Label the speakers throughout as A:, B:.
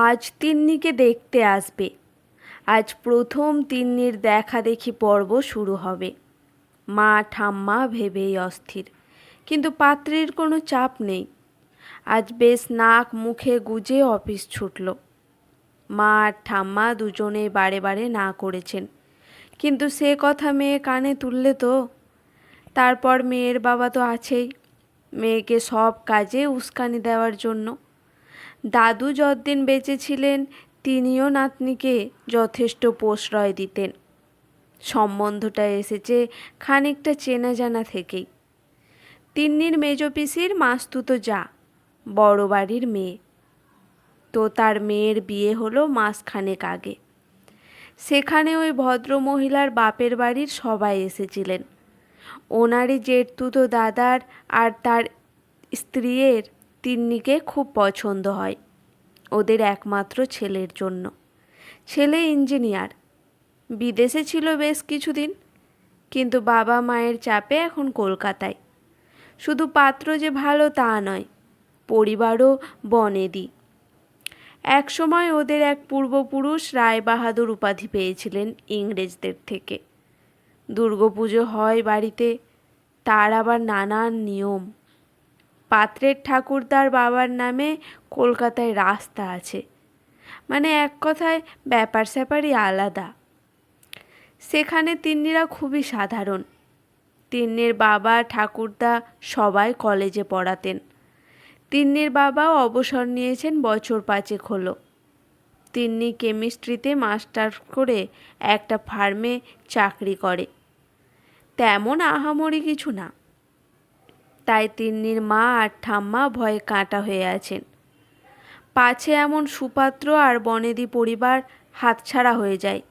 A: আজ তিন্নিকে দেখতে আসবে। আজ প্রথম তিন্নির দেখাদেখি পর্ব শুরু হবে। মা ঠাম্মা ভেবেই অস্থির, কিন্তু পাত্রীর কোনো চাপ নেই। আজ বেশ নাক মুখে গুজে অফিস ছুটল। মা আর ঠাম্মা দুজনে বারে বারে না করেছেন, কিন্তু সে কথা মেয়ে কানে তুললে তো। তারপর মেয়ের বাবা তো আছেই, মেয়েকে সব কাজে উস্কানি দেওয়ার জন্য। দাদু যতদিন বেঁচে ছিলেন তিনিও নাতনিকে যথেষ্ট প্রশ্রয় দিতেন। সম্বন্ধটা এসেছে খানিকটা চেনা জানা থেকেই। তিন্নির মেজ পিসির মাসতুতো যা, বড় বাড়ির মেয়ে। তো তার মেয়ের বিয়ে হলো মাসখানেক আগে। সেখানে ওই ভদ্রমহিলার বাপের বাড়ির সবাই এসেছিলেন। ওনারই জেঠতুতো দাদার আর তার স্ত্রীর তিন্নিকে খুব পছন্দ হয় ওদের একমাত্র ছেলের জন্য। ছেলে ইঞ্জিনিয়ার, বিদেশে ছিল বেশ কিছুদিন, কিন্তু বাবা মায়ের চাপে এখন কলকাতায়। শুধু পাত্র যে ভালো তা নয়, পরিবারও বনেদি। একসময় ওদের এক পূর্বপুরুষ রায়বাহাদুর উপাধি পেয়েছিলেন ইংরেজদের থেকে। দুর্গাপুজো হয় বাড়িতে, তার আবার নানান নিয়ম। পাত্রের ঠাকুরদার বাবার নামে কলকাতায় রাস্তা আছে, মানে এক কথায় ব্যাপার স্যাপারই আলাদা। সেখানে তিন্নিরা খুবই সাধারণ। তিন্নির বাবা ঠাকুরদা সবাই কলেজে পড়াতেন। তিন্নির বাবাও অবসর নিয়েছেন বছর 5 হলো। তিন্নি কেমিস্ট্রিতে মাস্টার করে একটা ফার্মে চাকরি করে। তেমন আহামরি কিছু না। তাই তিন্নির মা আর ঠাম্মা ভয়ে কাঁটা হয়ে আছেন, পাছে এমন সুপাত্র আর বনেদি পরিবার হাতছাড়া হয়ে যায়।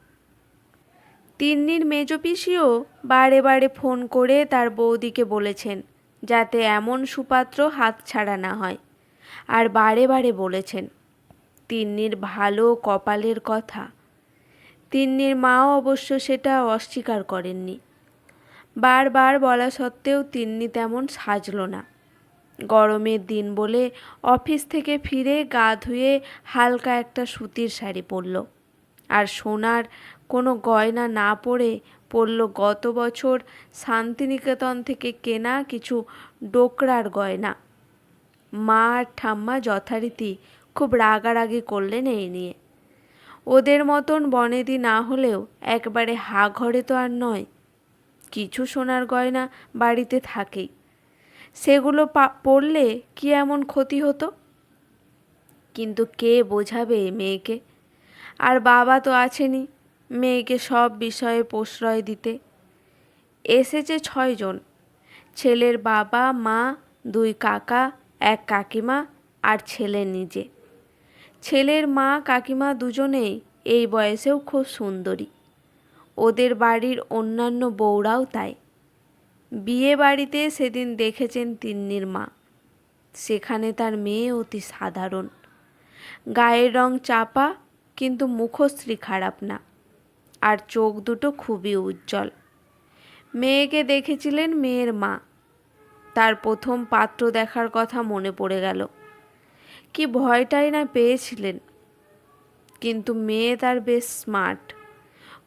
A: তিন্নির মেজ পিসিও বারে বারে ফোন করে তার বৌদিকে বলেছেন যাতে এমন সুপাত্র হাতছাড়া না হয়, আর বারে বারে বলেছেন তিন্নির ভালো কপালের কথা। তিন্নির মাও অবশ্য সেটা অস্বীকার করেননি। বারবার বলা সত্ত্বেও তিন্নি তেমন সাজল না। গরমের দিন বলে অফিস থেকে ফিরে গা ধুয়ে হালকা একটা সুতির শাড়ি পরল, আর সোনার কোনো গয়না না পরে পরল গত বছর শান্তিনিকেতন থেকে কেনা কিছু ডোকরার গয়না। মা আর ঠাম্মা যথারীতি খুব রাগারাগি করলেন এই নিয়ে। ওদের মতন বনেদি না হলেও একবারে হা ঘরে তো আর নয়, কিছু সোনার গয়না বাড়িতে থাকেই। সেগুলো পড়লে কি এমন ক্ষতি হতো? কিন্তু কে বোঝাবে মেয়েকে? আর বাবা তো আছেনই মেয়েকে সব বিষয়ে প্রশ্রয় দিতে। এসেছে 6 জন, ছেলের বাবা মা, 2 কাকা, 1 কাকিমা আর ছেলে নিজে। ছেলের মা কাকিমা দুজনেই এই বয়সেও খুব সুন্দরী। ওদের বাড়ির অন্যান্য বউরাও তাই। বিয়ে বাড়িতে সেদিন দেখেছেন তিন্নির মা। সেখানে তার মেয়ে অতি সাধারণ, গায়ের রং চাপা, কিন্তু মুখশ্রী খারাপ না, আর চোখ দুটো খুবই উজ্জ্বল। মেয়েকে দেখেছিলেন মেয়ের মা। তার প্রথম পাত্র দেখার কথা মনে পড়ে গেল। কি ভয়টাই না পেয়েছিলেন। কিন্তু মেয়ে তার বেশ স্মার্ট,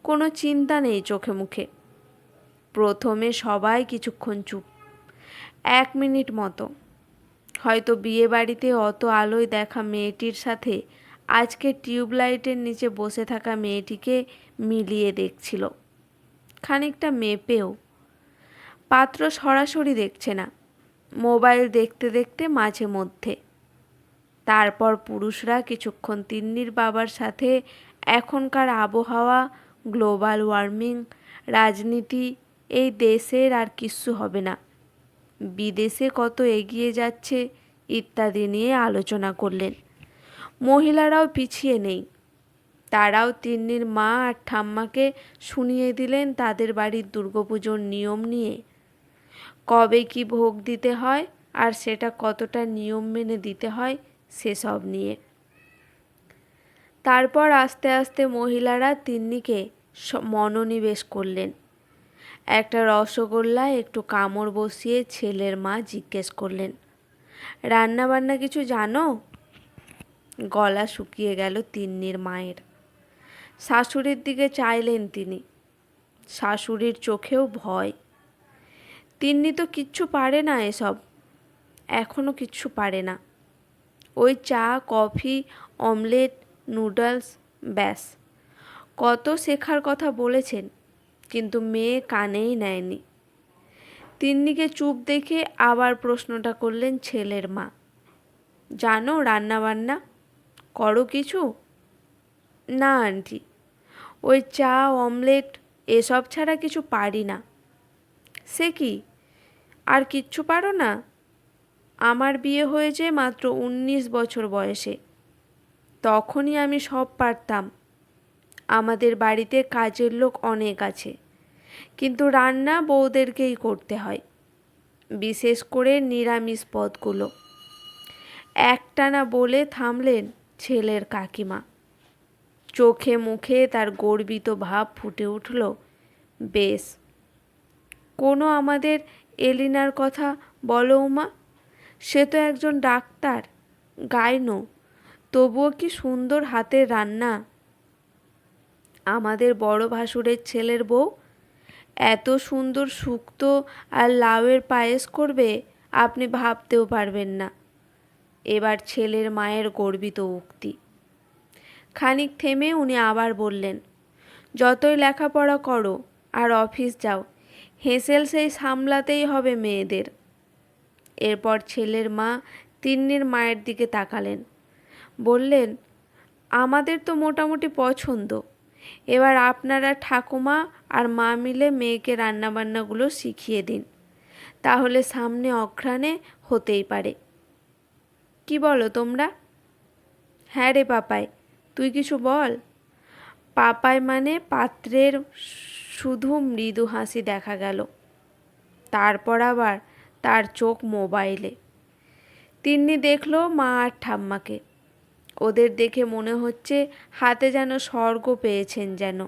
A: কোনো চিন্তা নেই চোখে মুখে। প্রথমে সবাই কিছুক্ষণ চুপ, 1 মিনিট মতো। হয়তো বিয়ে বাড়িতে অত আলোয় দেখা মেয়েটির সাথে আজকে টিউবলাইটের নিচে বসে থাকা মেয়েটিকে মিলিয়ে দেখছিল, খানিকটা মেপেও। পাত্র সরাসরি দেখছে না, মোবাইল দেখতে দেখতে মাঝে মধ্যে। তারপর পুরুষরা কিছুক্ষণ তিন্নির বাবার সাথে এখনকার আবহাওয়া, গ্লোবাল ওয়ার্মিং, রাজনীতি, এই দেশের আর কিচ্ছু হবে না, বিদেশে কত এগিয়ে যাচ্ছে ইত্যাদি নিয়ে আলোচনা করলেন। মহিলারাও পিছিয়ে নেই। তারাও তিন্নির মা আর ঠাম্মাকে শুনিয়ে দিলেন তাদের বাড়ির দুর্গাপুজোর নিয়ম নিয়ে, কবে কি ভোগ দিতে হয় আর সেটা কতটা নিয়ম মেনে দিতে হয় সেসব নিয়ে। তারপর আস্তে আস্তে মহিলারা তিন্নিকে মনোনিবেশ করলেন। একটা রসগোল্লায় একটু কামড় বসিয়ে ছেলের মা জিজ্ঞেস করলেন, রান্না বান্না কিছু জানো? গলা শুকিয়ে গেল তিন্নির মায়ের। শাশুড়ির দিকে চাইলেন তিনি। শাশুড়ির চোখেও ভয়। তিন্নি তো কিচ্ছু পারে না এসব, এখনও কিচ্ছু পারে না। ওই চা, কফি, অমলেট, নুডলস, ব্যাস। কত শেখার কথা বলেছেন, কিন্তু মেয়ে কানেই নেয়নি। তিন্নিকে চুপ দেখে আবার প্রশ্নটা করলেন ছেলের মা, জানো রান্না বান্না করো কিছু? না আন্টি, ওই চা, অমলেট এসব ছাড়া কিছু পারি না। সে কি, আর কিচ্ছু পারো না? আমার বিয়ে হয়েছে মাত্র 19 বছর বয়সে, তখনই আমি সব পারতাম। আমাদের বাড়িতে কাজের লোক অনেক আছে, কিন্তু রান্না বউদেরকেই করতে হয়, বিশেষ করে নিরামিষ পদগুলো। একটানা বলে থামলেন ছেলের কাকিমা। চোখে মুখে তার গর্বিত ভাব ফুটে উঠল। বেশ, কোনো আমাদের এলিনার কথা বলো উমা, সে তো একজন ডাক্তার, গাইনো, তবুও কি সুন্দর হাতের রান্না। আমাদের বড় ভাসুরের ছেলের বউ এত সুন্দর শুক্তো আর লাউয়ের পায়েস করবে, আপনি ভাবতেও পারবেন না। এবার ছেলের মায়ের গর্বিত উক্তি। খানিক থেমে উনি আবার বললেন, যতই লেখাপড়া করো আর অফিস যাও, হেঁসেল সেই সামলাতেই হবে মেয়েদের। এরপর ছেলের মা তিন্নির মায়ের দিকে তাকালেন, বললেন, আমাদের তো মোটামুটি পছন্দ, এবার আপনারা ঠাকুমা আর মা মিলে মেয়েকে রান্নাবান্নাগুলো শিখিয়ে দিন, তাহলে সামনে অঘ্রাণে হতেই পারে। কি বলো তোমরা? হ্যাঁ রে পাপাই, তুই কিছু বল। পাপাই মানে পাত্রের শুধু মৃদু হাসি দেখা গেল, তারপর আবার তার চোখ মোবাইলে। তিন্নি দেখল মা আর ঠাম্মাকে। ওদের দেখে মনে হচ্ছে হাতে যেন স্বর্গ পেয়েছেন যেন।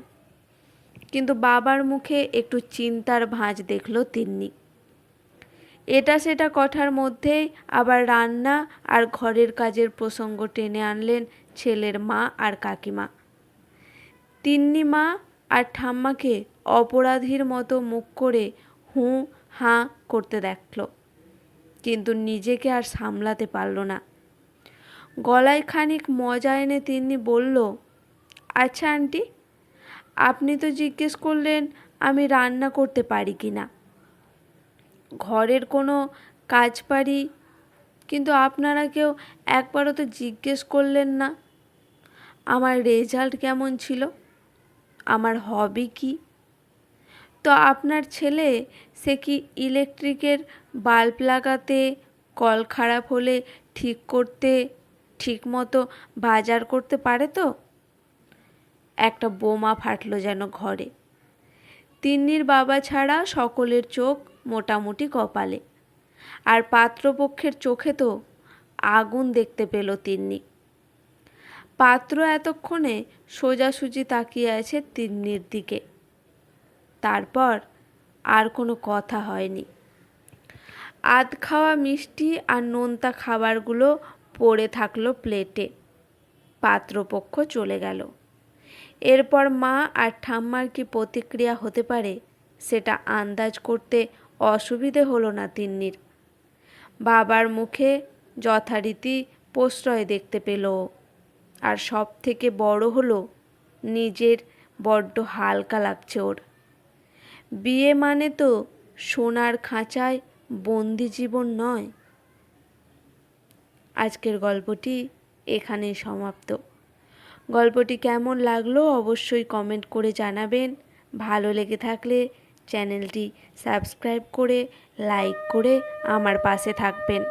A: কিন্তু বাবার মুখে একটু চিন্তার ভাঁজ দেখল তিন্নি। এটা সেটা কথার মধ্যেই আবার রান্না আর ঘরের কাজের প্রসঙ্গ টেনে আনলেন ছেলের মা আর কাকিমা। তিন্নি মা আর ঠাম্মাকে অপরাধীর মতো মুখ করে হুঁ হাঁ করতে দেখল, কিন্তু নিজেকে আর সামলাতে পারল না। গলায় খানিক মজা এনে তিন্নি বলল, আচ্ছা আন্টি, আপনি তো জিজ্ঞেস করলেন আমি রান্না করতে পারি কি না, ঘরের কোনো কাজ পারি, কিন্তু আপনারা কেউ একবারও তো জিজ্ঞেস করলেন না আমার রেজাল্ট কেমন ছিল, আমার হবি কি। তো আপনার ছেলে সে কি ইলেকট্রিকের বাল্ব লাগাতে, কল খারাপ হলে ঠিক করতে, ঠিকমতো বাজার করতে পারে তো? একটা বোমা ফাটলো যেন ঘরে। তিন্নির বাবা ছাড়া সকলের চোখ মোটামুটি কপালে, আর পাত্রপক্ষের চোখে তো আগুন দেখতে পেল তিন্নি। পাত্র এতক্ষণে সোজাসুজি তাকিয়ে আছে তিন্নির দিকে। তারপর আর কোনো কথা হয়নি। আধ খাওয়া মিষ্টি আর নোনতা খাবারগুলো পড়ে থাকলো প্লেটে। পাত্রপক্ষ চলে গেল। এরপর মা আর ঠাম্মার কি প্রতিক্রিয়া হতে পারে সেটা আন্দাজ করতে অসুবিধে হলো না তিন্নির। বাবার মুখে যথারীতি প্রশ্রয় দেখতে পেল, আর সব থেকে বড় হলো নিজের বড্ড হালকা লাগছে ওর। বিয়ে মানে তো সোনার খাঁচায় বন্দি জীবন নয়। আজকের গল্পটি এখানেই সমাপ্ত। গল্পটি কেমন লাগলো অবশ্যই কমেন্ট করে জানাবেন। ভালো লেগে থাকলে চ্যানেলটি সাবস্ক্রাইব করে লাইক করে আমার পাশে থাকবেন।